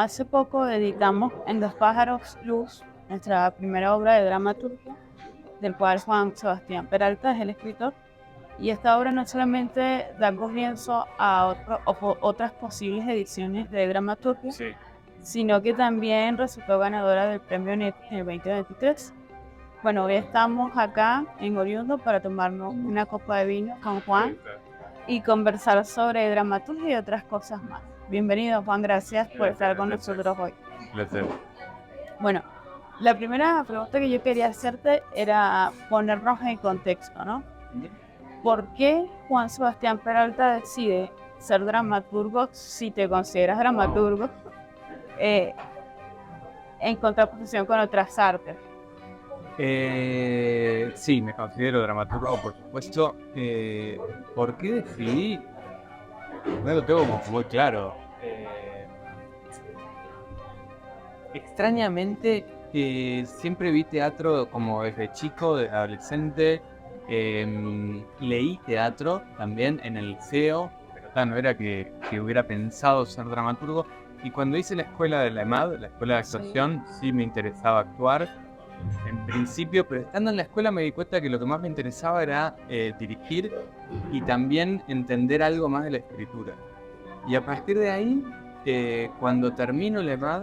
hace poco editamos En Los Pájaros Luz, nuestra primera obra de dramaturgia, del cual Juan Sebastián Peralta es el escritor. Y esta obra no solamente da comienzo a otras posibles ediciones de dramaturgia, Sí. sino que también resultó ganadora del premio NET en el 2023. Bueno, hoy estamos acá en Oriundo para tomarnos una copa de vino con Juan y conversar sobre dramaturgia y otras cosas más. Bienvenido, Juan, gracias por estar con nosotros hoy. Placer. Bueno, la primera pregunta que yo quería hacerte era ponernos en contexto, ¿no? ¿Por qué Juan Sebastián Peralta decide ser dramaturgo, si te consideras dramaturgo, en contraposición con otras artes? Sí, me considero dramaturgo, por supuesto. ¿Por qué decidí? No lo tengo como muy claro. Extrañamente, siempre vi teatro como desde chico, de adolescente. Leí teatro también en el liceo, pero no era que hubiera pensado ser dramaturgo. Y cuando hice la escuela de la EMAD, la escuela de actuación, sí me interesaba actuar en principio, pero estando en la escuela me di cuenta que lo que más me interesaba era dirigir y también entender algo más de la escritura. Y a partir de ahí, cuando termino la EMAD,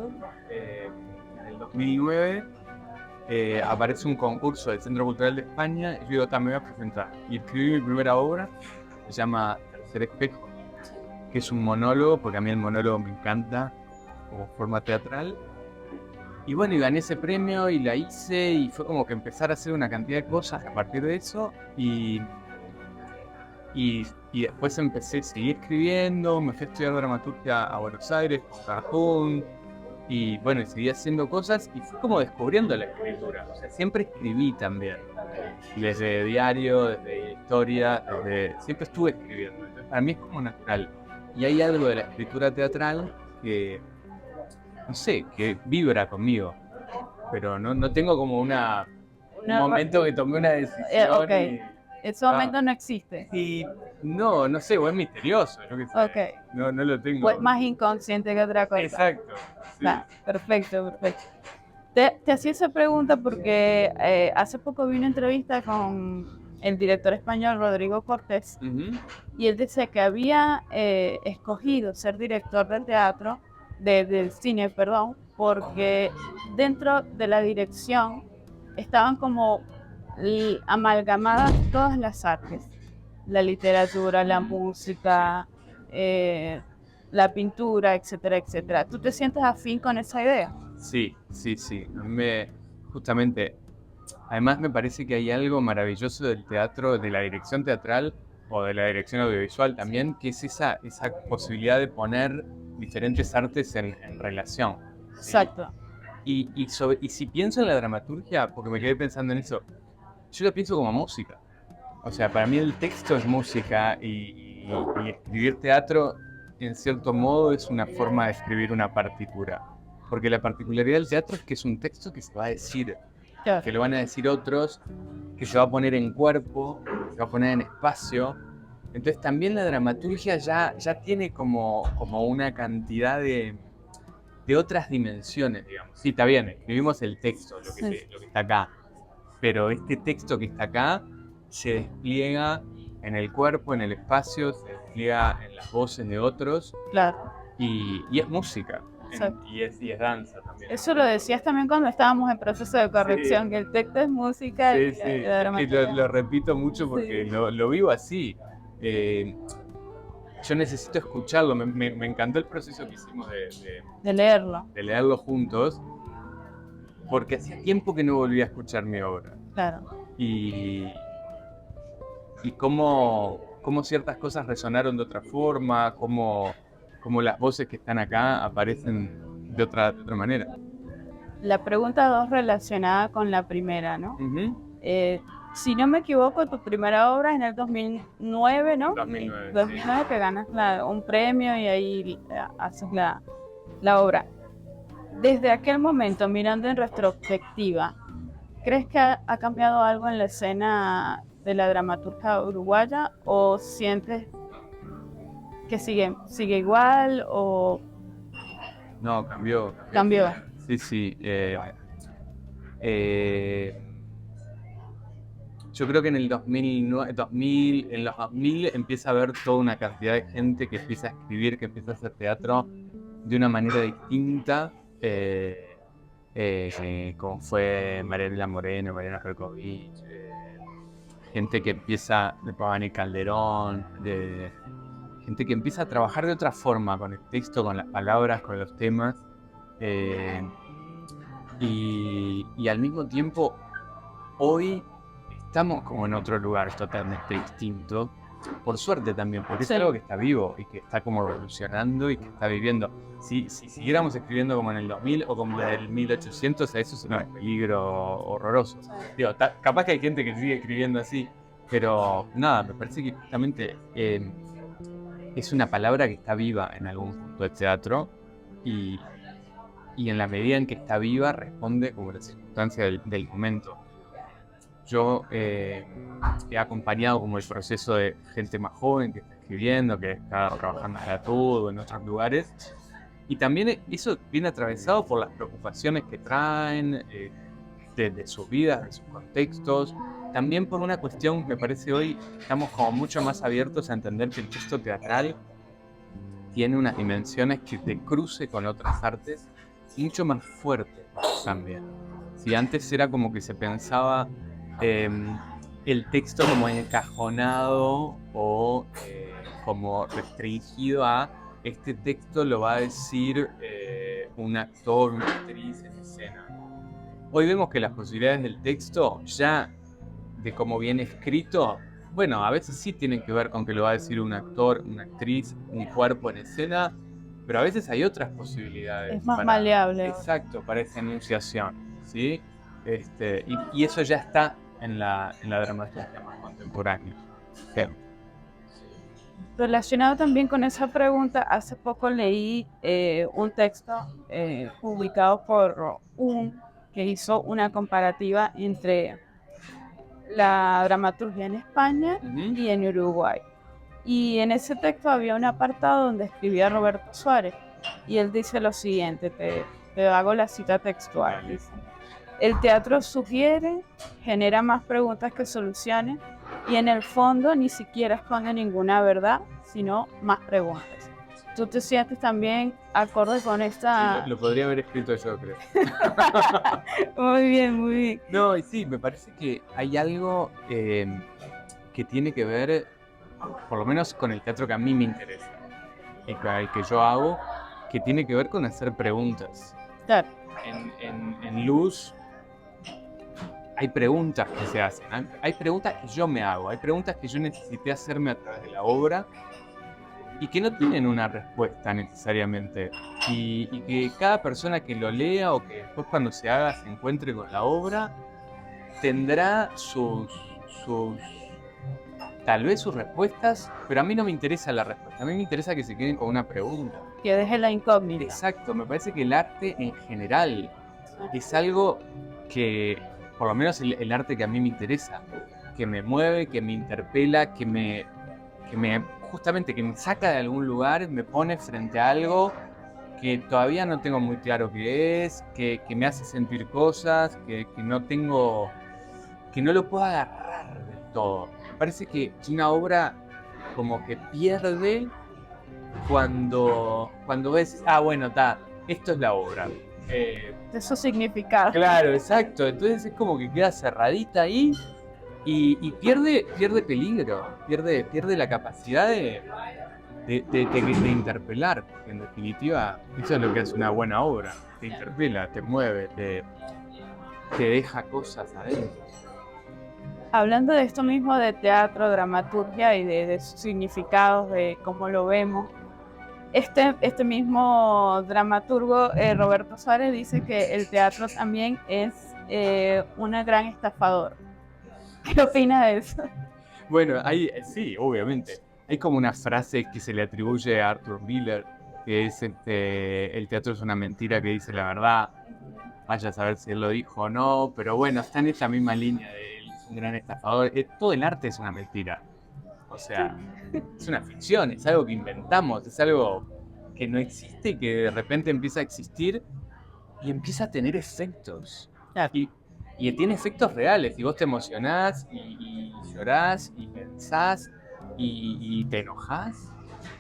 en el 2009, aparece un concurso del Centro Cultural de España y yo digo, me voy a presentar. Y escribí mi primera obra, se llama Tercer Espejo, que es un monólogo, porque a mí el monólogo me encanta como forma teatral. Y bueno, y gané ese premio y la hice y fue como que empezar a hacer una cantidad de cosas a partir de eso y después empecé a seguir escribiendo, me fui a estudiar dramaturgia a Buenos Aires con Cajún y bueno, y seguí haciendo cosas y fui como descubriendo la escritura, o sea, siempre escribí también, desde diario, desde historia, siempre estuve escribiendo, entonces para mí es como natural y hay algo de la escritura teatral que no sé, que vibra conmigo, pero no tengo como un momento que tomé una decisión. Okay. Ese momento no existe. Y no sé, o es misterioso, yo qué sé. Okay. No lo tengo. Pues más inconsciente que otra cosa. Exacto. Sí. Perfecto. Te hacía esa pregunta porque hace poco vi una entrevista con el director español Rodrigo Cortés. Y él dice que había escogido ser director del teatro, del cine, perdón, porque dentro de la dirección estaban como amalgamadas todas las artes, la literatura, la música, la pintura, etcétera, etcétera. ¿Tú te sientes afín con esa idea? Sí. Justamente, además me parece que hay algo maravilloso del teatro, de la dirección teatral o de la dirección audiovisual también, que es esa posibilidad de poner diferentes artes en relación. Exacto. Y si pienso en la dramaturgia, porque me quedé pensando en eso, yo lo pienso como música. O sea, para mí el texto es música y escribir teatro, en cierto modo, es una forma de escribir una partitura. Porque la particularidad del teatro es que es un texto que se va a decir, Claro. que lo van a decir otros, que se va a poner en cuerpo, que se va a poner en espacio. Entonces también la dramaturgia ya tiene como una cantidad de otras dimensiones, digamos. Sí, está bien, escribimos el texto, lo que está acá. Pero este texto que está acá se despliega en el cuerpo, en el espacio, se despliega en las voces de otros. Claro. Y es música. Y es danza también. Eso lo decías también cuando estábamos en proceso de corrección, sí, que el texto es música y la dramaturgia. Y lo repito mucho porque sí, lo vivo así. Yo necesito escucharlo. Me encantó el proceso que hicimos de leerlo. De leerlo juntos, porque hacía tiempo que no volvía a escuchar mi obra. Claro. Y cómo ciertas cosas resonaron de otra forma, cómo las voces que están acá aparecen de otra manera. La pregunta 2 relacionada con la primera, ¿no? Si no me equivoco, tu primera obra es en el 2009, ¿no? 2009, sí. Que ganas un premio y ahí haces la obra. Desde aquel momento, mirando en retrospectiva, ¿crees que ha cambiado algo en la escena de la dramaturgia uruguaya o sientes que sigue igual o No, cambió. Cambió. Sí, sí. Yo creo que en el 2009, en los 2000 empieza a haber toda una cantidad de gente que empieza a escribir, que empieza a hacer teatro de una manera distinta, como fue Mariela Moreno, Mariana Berkovich, gente que empieza, de Pavani Calderón, gente que empieza a trabajar de otra forma con el texto, con las palabras, con los temas, y al mismo tiempo hoy estamos como en otro lugar totalmente distinto, por suerte también, porque es algo que está vivo y que está como evolucionando y que está viviendo. Si siguiéramos escribiendo como en el 2000 o como en el 1800, a eso es un peligro horroroso. Digo, capaz que hay gente que sigue escribiendo así, pero nada, me parece que justamente es una palabra que está viva en algún punto del teatro y en la medida en que está viva responde como la circunstancia del momento. Yo he acompañado como el proceso de gente más joven que está escribiendo, que está trabajando en la TUD o en otros lugares. Y también eso viene atravesado por las preocupaciones que traen de sus vidas, de sus contextos. También por una cuestión, me parece hoy, estamos como mucho más abiertos a entender que el texto teatral tiene unas dimensiones que te cruce con otras artes mucho más fuertes también. Si antes era como que se pensaba el texto como encajonado o como restringido a este texto lo va a decir un actor, una actriz en escena. Hoy vemos que las posibilidades del texto ya de cómo viene escrito, bueno, a veces sí tienen que ver con que lo va a decir un actor, una actriz, un cuerpo en escena, pero a veces hay otras posibilidades. Es más maleable. Exacto, para esa enunciación, ¿sí? Y eso ya está en la dramaturgia más contemporánea. Sí. Relacionado también con esa pregunta, hace poco leí un texto publicado por que hizo una comparativa entre la dramaturgia en España y en Uruguay. Y en ese texto había un apartado donde escribía Roberto Suárez y él dice lo siguiente, te hago la cita textual. Dice: el teatro sugiere, genera más preguntas que soluciones y en el fondo ni siquiera esconde ninguna verdad, sino más preguntas. ¿Tú te sientes también acorde con esta...? Lo podría haber escrito yo, creo. Muy bien, muy bien. No, y sí, me parece que hay algo que tiene que ver, por lo menos con el teatro que a mí me interesa, y con el que yo hago, que tiene que ver con hacer preguntas. Claro. En Luz hay preguntas que se hacen, hay preguntas que yo me hago, hay preguntas que yo necesité hacerme a través de la obra y que no tienen una respuesta necesariamente, y que cada persona que lo lea o que después cuando se haga se encuentre con la obra tendrá tal vez sus respuestas, pero a mí no me interesa la respuesta, a mí me interesa que se queden con una pregunta. Que deje la incógnita. Exacto, me parece que el arte en general es algo que, por lo menos el arte que a mí me interesa, que me mueve, que me interpela, que me justamente que me saca de algún lugar, me pone frente a algo que todavía no tengo muy claro qué es, que me hace sentir cosas, que no lo puedo agarrar del todo. Me parece que una obra como que pierde cuando ves, bueno, esto es la obra. Eso significa. Claro, exacto. Entonces es como que queda cerradita ahí y pierde peligro, pierde la capacidad de interpelar, porque en definitiva eso es lo que hace una buena obra. Te interpela, te mueve, te deja cosas adentro. Hablando de esto mismo de teatro, dramaturgia y de sus significados, de cómo lo vemos, este mismo dramaturgo, Roberto Suárez, dice que el teatro también es un gran estafador. ¿Qué opina de eso? Bueno, sí, obviamente. Hay como una frase que se le atribuye a Arthur Miller, que es el teatro es una mentira que dice la verdad. Vaya a saber si él lo dijo o no, pero bueno, está en esa misma línea de él, es un gran estafador. Todo el arte es una mentira. O sea, es una ficción, es algo que inventamos, es algo que no existe y que de repente empieza a existir y empieza a tener efectos. Claro. Y tiene efectos reales, y vos te emocionás, y llorás, y pensás, y te enojás,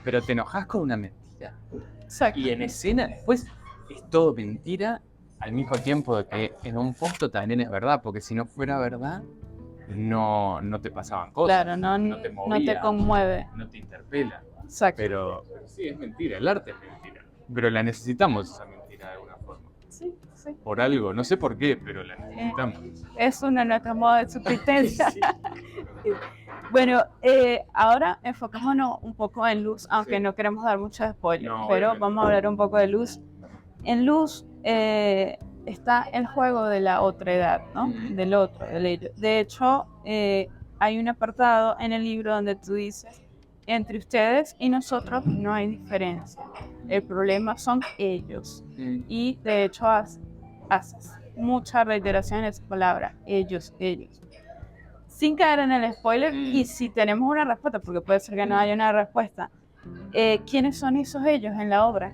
pero te enojás con una mentira. Exacto. Y en escena, después es todo mentira, al mismo tiempo de que en un punto también es verdad, porque si no fuera verdad, no te pasaban cosas, Claro, no te te movía, conmueve. no te interpela. Exacto. Pero sí, es mentira, el arte es mentira. Pero la necesitamos esa mentira de alguna forma. Sí, sí. Por algo, no sé por qué, pero la necesitamos. Es uno de nuestros modos de subsistencia. Sí. Bueno, ahora enfocémonos un poco en Luz, aunque Sí. no queremos dar muchos spoilers, No, pero obviamente. vamos a hablar un poco de Luz. En Luz está el juego de la otredad, ¿no? Ujú. Del otro, del ello. De hecho, hay un apartado en el libro donde tú dices, entre ustedes y nosotros no hay diferencia. El problema son ellos. Y de hecho haces mucha reiteración en esa palabra, ellos. Sin caer en el spoiler, y si tenemos una respuesta, porque puede ser que no haya una respuesta, ¿quiénes son esos ellos en la obra?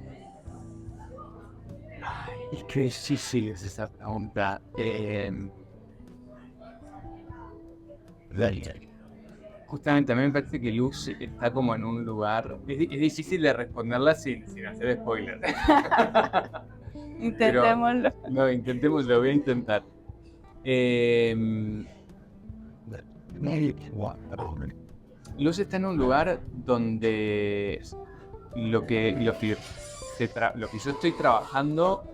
Es que difícil es esa pregunta. Justamente a mí me parece que Luz está como en un lugar. Es difícil de responderla sin hacer spoiler. Intentémoslo. No, intentémoslo, voy a intentar. Luz está en un lugar donde lo que yo estoy trabajando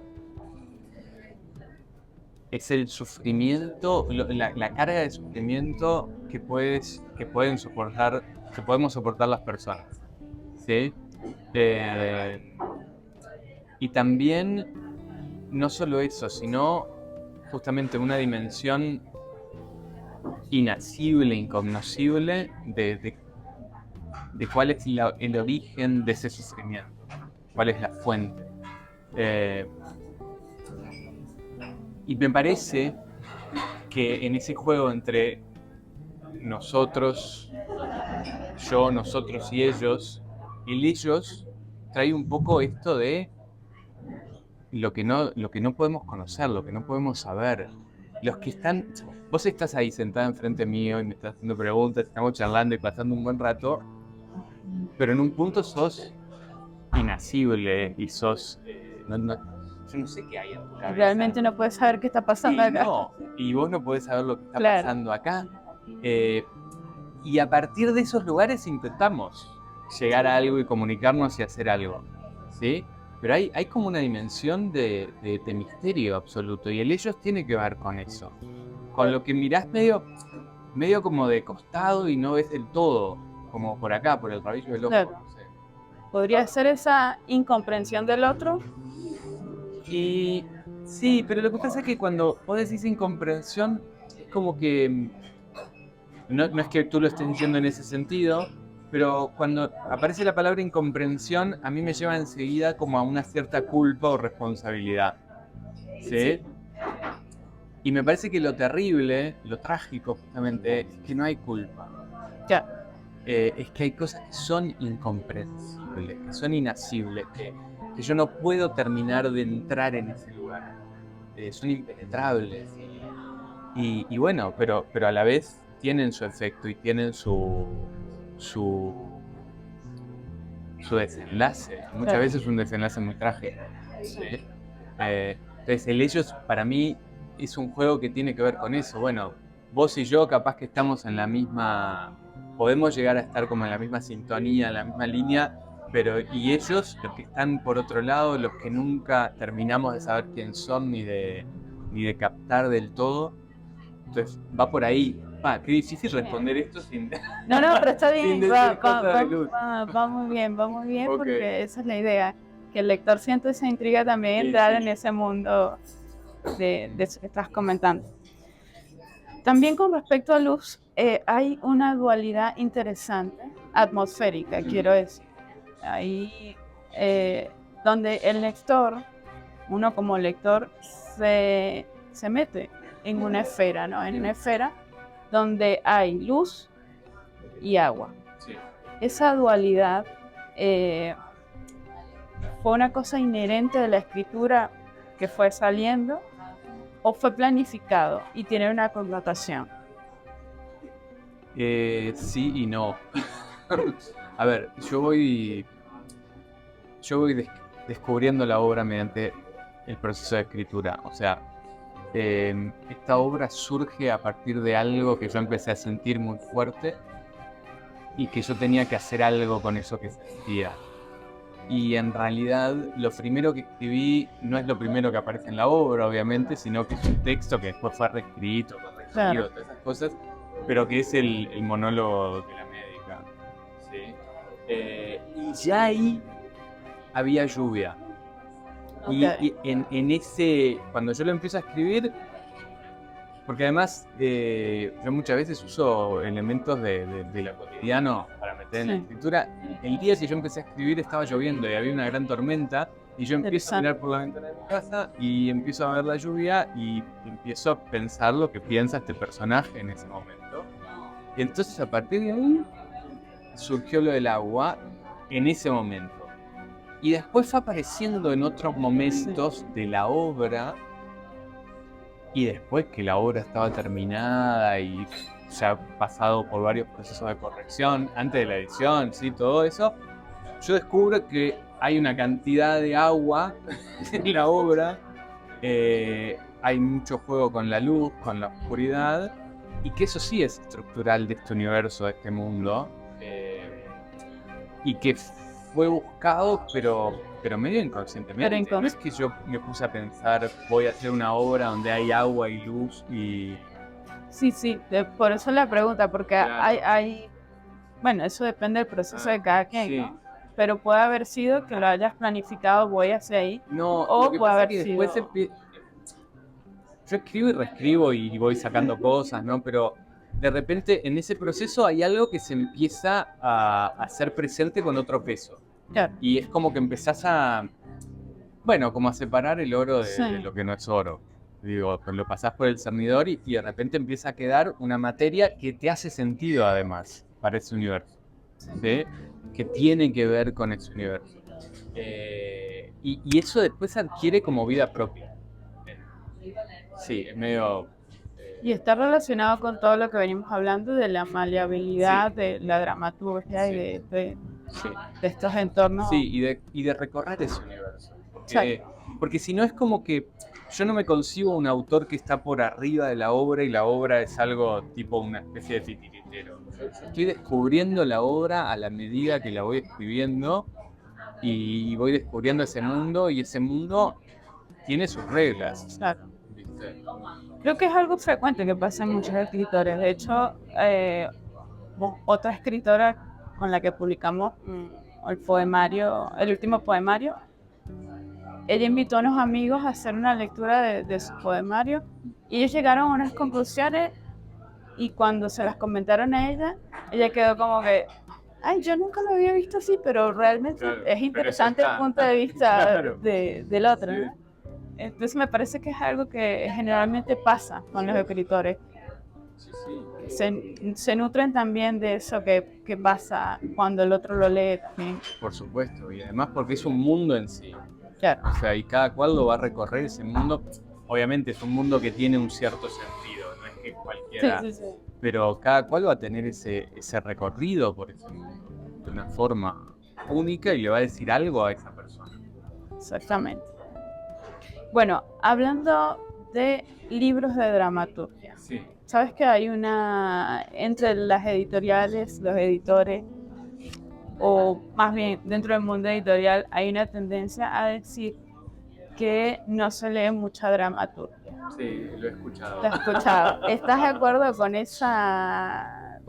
es el sufrimiento, la carga de sufrimiento que podemos soportar las personas, ¿sí? Y también no solo eso, sino justamente una dimensión inasible, incognoscible de cuál es el origen de ese sufrimiento, cuál es la fuente. Y me parece que en ese juego entre nosotros, nosotros y ellos, el ellos trae un poco esto de lo que no podemos conocer, lo que no podemos saber. Los que están, vos estás ahí sentada enfrente mío y me estás haciendo preguntas, estamos charlando y pasando un buen rato, pero en un punto sos inasible y sos... yo no sé qué hay en tu cabeza. Realmente no puedes saber qué está pasando acá. No, y vos no podés saber lo que está Claro. pasando acá. Y a partir de esos lugares intentamos llegar a algo y comunicarnos y hacer algo, ¿sí? Pero hay como una dimensión de misterio absoluto, y el ellos tiene que ver con eso. Con lo que mirás medio como de costado y no ves del todo, como por acá, por el rabillo del ojo. Claro. No sé. ¿Podría ser esa incomprensión del otro? Y sí, pero lo que pasa es que cuando vos decís incomprensión, es como que no es que tú lo estés diciendo en ese sentido, pero cuando aparece la palabra incomprensión, a mí me lleva enseguida como a una cierta culpa o responsabilidad, ¿sí? Y me parece que lo terrible, lo trágico justamente, es que no hay culpa. Ya. Es que hay cosas que son incomprensibles, que son inasibles, que yo no puedo terminar de entrar en ese lugar. Son impenetrables. Y bueno, pero a la vez tienen su efecto y tienen su desenlace. Muchas veces un desenlace muy trágico. ¿Sí? Entonces el ellos para mí es un juego que tiene que ver con eso. Bueno, vos y yo capaz que estamos en la misma... Podemos llegar a estar como en la misma sintonía, en la misma línea, pero y ellos, los que están por otro lado, los que nunca terminamos de saber quién son ni de captar del todo. Entonces va por ahí. Qué difícil responder esto sin... No, pero está bien. Sin decir cosas de Luz. Va muy bien, Ok. porque esa es la idea. Que el lector siente esa intriga también, Sí, entrar sí. en ese mundo de eso que estás comentando. También con respecto a Luz, hay una dualidad interesante, atmosférica, quiero decir. Ahí donde el lector, uno como lector, se mete en una esfera, ¿no? En una esfera donde hay luz y agua. Sí. Esa dualidad fue una cosa inherente de la escritura que fue saliendo o fue planificado y tiene una connotación? Sí y no. A ver, yo voy descubriendo la obra mediante el proceso de escritura. O sea, esta obra surge a partir de algo que yo empecé a sentir muy fuerte y que yo tenía que hacer algo con eso que sentía. Y en realidad lo primero que escribí no es lo primero que aparece en la obra, obviamente, sino que es un texto que después fue reescrito, corregido, Claro. todas esas cosas, pero que es el monólogo de la médica. ¿Sí? Y ya ahí había lluvia. Y, Ok. y en ese, cuando yo lo empiezo a escribir, porque además yo muchas veces uso elementos de lo cotidiano para meter en la Sí. escritura. El día que yo empecé a escribir estaba lloviendo y había una gran tormenta y yo empiezo a Interesante. mirar por la ventana de mi casa y empiezo a ver la lluvia y empiezo a pensar lo que piensa este personaje en ese momento. Y entonces a partir de ahí surgió lo del agua en ese momento. Y después fue apareciendo en otros momentos de la obra. Y después que la obra estaba terminada y ya pasado por varios procesos de corrección, antes de la edición, ¿sí? Todo eso, yo descubro que hay una cantidad de agua en la obra, hay mucho juego con la luz, con la oscuridad, y que eso sí es estructural de este universo, de este mundo, y que fue buscado, pero medio inconscientemente. Pero inconsci- No es que yo me puse a pensar, voy a hacer una obra donde hay agua y luz y... Sí, sí, por eso la pregunta, porque Claro. bueno, eso depende del proceso de cada quien, Sí. ¿no? Pero puede haber sido que lo hayas planificado, voy hacia ahí, No, o lo que puede pasa es haber que después sido... yo escribo y reescribo y voy sacando cosas, ¿no? Pero de repente en ese proceso hay algo que se empieza a hacer presente con otro peso. Claro, Y es como que empezás a, bueno, como a separar el oro de, sí. de lo que no es oro. Digo, pues lo pasás por el cernidor y de repente empieza a quedar una materia que te hace sentido además para ese universo, ¿sí? Que tiene que ver con ese universo. Y eso después adquiere como vida propia. Sí, es medio... Y está relacionado con todo lo que venimos hablando de la maleabilidad, Sí. de la dramaturgia Sí. y Sí. de estos entornos. Sí, y de recorrer ese universo. Exacto. Porque si no es como que yo no me concibo un autor que está por arriba de la obra y la obra es algo tipo una especie de titiritero. Yo estoy descubriendo la obra a la medida que la voy escribiendo y voy descubriendo ese mundo y ese mundo tiene sus reglas. Claro. ¿Viste? Creo que es algo frecuente que pasa en muchos escritores. De hecho, otra escritora con la que publicamos el poemario, el último poemario, ella invitó a unos amigos a hacer una lectura de su poemario y ellos llegaron a unas conclusiones y cuando se las comentaron a ella quedó como que, ay, yo nunca lo había visto así, pero realmente Claro, es interesante pero el punto de vista Claro. del otro, Sí. ¿no? Entonces me parece que es algo que generalmente pasa con los escritores. Sí, sí. Se nutren también de eso que pasa cuando el otro lo lee también. Por supuesto, y además porque es un mundo en sí. Claro. O sea, y cada cual lo va a recorrer ese mundo. Obviamente es un mundo que tiene un cierto sentido, no es que cualquiera. Sí, sí, sí. Pero cada cual va a tener ese recorrido por ese mundo de una forma única y le va a decir algo a esa persona. Exactamente. Bueno, hablando de libros de dramaturgia, Sí. sabes que hay entre las editoriales, los editores, o más bien dentro del mundo editorial, hay una tendencia a decir que no se lee mucha dramaturgia. Sí, lo he escuchado. ¿Lo has escuchado? ¿Estás de acuerdo con esa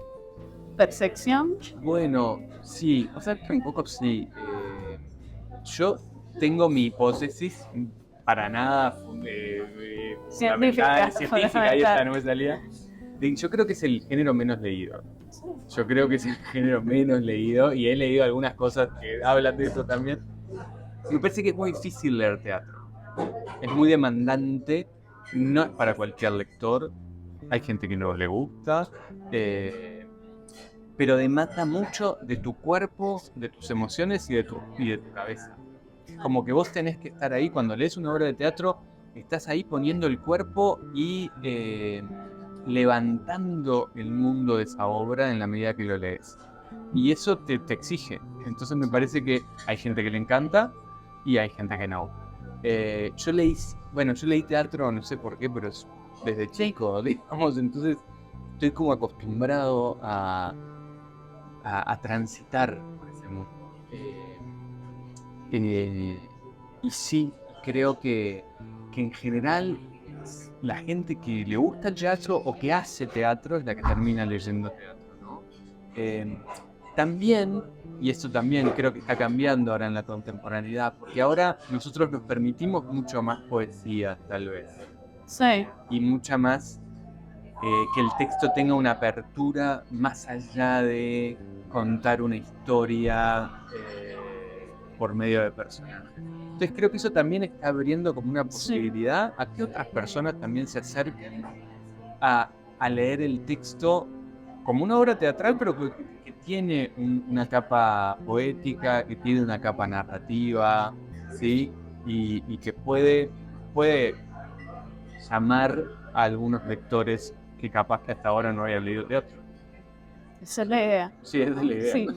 percepción? Bueno, sí, o sea, un poco sí. Yo tengo mi hipótesis para nada Científica, científica, ahí está, no me salía. Yo creo que es el género menos leído. Yo creo que es el género menos leído y he leído algunas cosas que hablan de eso también. Me parece que es muy difícil leer teatro. Es muy demandante, no es para cualquier lector. Hay gente que no le gusta, pero demanda mucho de tu cuerpo, de tus emociones y de tu cabeza. Como que vos tenés que estar ahí, cuando lees una obra de teatro, estás ahí poniendo el cuerpo y levantando el mundo de esa obra en la medida que lo lees. Y eso te exige. Entonces me parece que hay gente que le encanta y hay gente que no. Yo leí teatro, no sé por qué, pero desde chico, digamos, entonces estoy como acostumbrado a transitar por ese mundo. Y sí, creo que en general la gente que le gusta el teatro o que hace teatro es la que termina leyendo teatro, ¿no? También, y esto también creo que está cambiando ahora en la contemporaneidad, porque ahora nosotros nos permitimos mucho más poesía, tal vez. Sí. Y mucha más, que el texto tenga una apertura más allá de contar una historia por medio de personajes. Entonces creo que eso también está abriendo como una posibilidad a que otras personas también se acerquen a leer el texto como una obra teatral, pero que tiene una capa poética, que tiene una capa narrativa, ¿sí? Y que puede llamar a algunos lectores que capaz que hasta ahora no habían leído teatro. Esa es la idea. Sí, esa es la idea. Sí.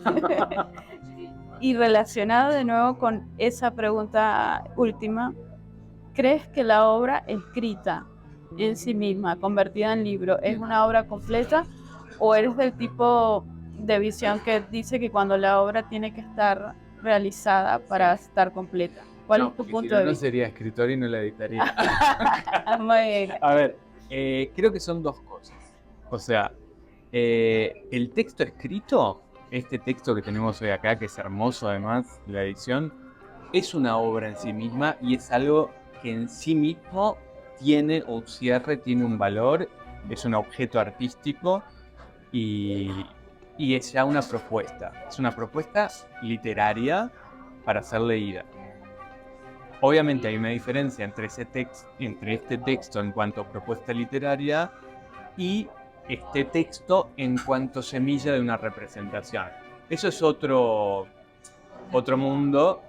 Y relacionado de nuevo con esa pregunta última, ¿crees que la obra escrita en sí misma, convertida en libro, es una obra completa? ¿O eres del tipo de visión que dice que cuando la obra tiene que estar realizada para estar completa? ¿Cuál es tu punto de vista? No sería escritor y no la editaría. Muy bien. A ver, creo que son dos cosas. O sea, el texto escrito, este texto que tenemos hoy acá, que es hermoso además, la edición, es una obra en sí misma y es algo que en sí mismo tiene un cierre, tiene un valor, es un objeto artístico y es ya una propuesta. Es una propuesta literaria para ser leída. Obviamente hay una diferencia entre este texto en cuanto a propuesta literaria y este texto en cuanto semilla de una representación. Eso es otro mundo,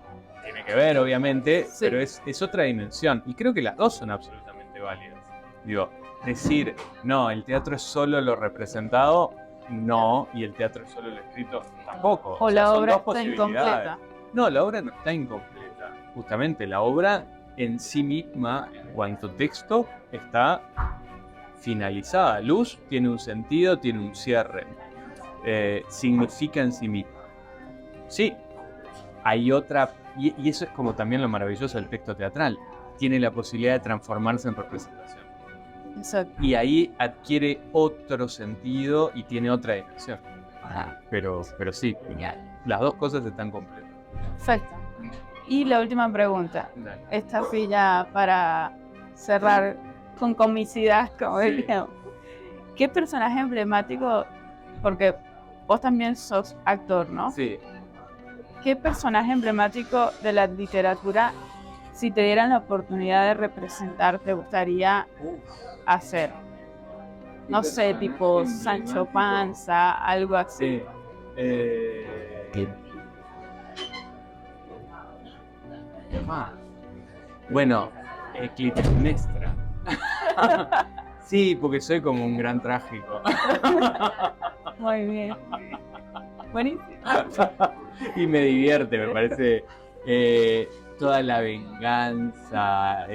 tiene que ver obviamente, sí. Pero es otra dimensión. Y creo que las dos son absolutamente válidas. Digo, decir, no, el teatro es solo lo representado, no, y el teatro es solo lo escrito, tampoco. O la obra está incompleta. No, la obra no está incompleta. Justamente la obra en sí misma, en cuanto texto, está finalizada. Luz tiene un sentido, tiene un cierre. Significa en sí misma. Sí, hay otra, y eso es como también lo maravilloso del texto teatral. Tiene la posibilidad de transformarse en representación. Exacto. Y ahí adquiere otro sentido y tiene otra dimensión. Pero sí, las dos cosas están completas. Perfecto. Y la última pregunta. Dale. Esta fue ya para cerrar con comicidad, como diríamos. ¿Qué personaje emblemático, porque vos también sos actor, ¿no? Sí. ¿Qué personaje emblemático de la literatura, si te dieran la oportunidad de representar, te gustaría hacer? No sé, tipo Sancho Panza, algo así. Sí. Bueno, Clitemnestra. Sí, porque soy como un gran trágico. Muy bien. Buenísimo. Y me divierte, me parece toda la venganza,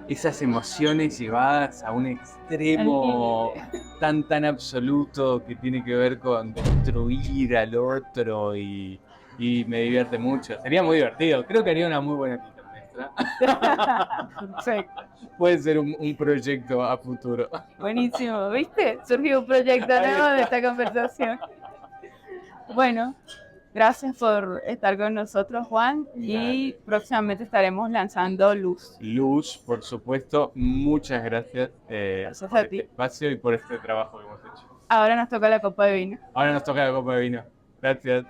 esas emociones llevadas a un extremo tan absoluto que tiene que ver con destruir al otro y me divierte mucho. Sería muy divertido. Creo que haría una muy buena Clitemnestra. Perfecto. Puede ser un proyecto a futuro. Buenísimo, ¿viste? Surgió un proyecto nuevo de esta conversación. Bueno, gracias por estar con nosotros, Juan. Y próximamente estaremos lanzando Luz. Luz, por supuesto. Muchas gracias, Gracias por a este ti. espacio y por este trabajo que hemos hecho. Ahora nos toca la copa de vino. Ahora nos toca la copa de vino. Gracias.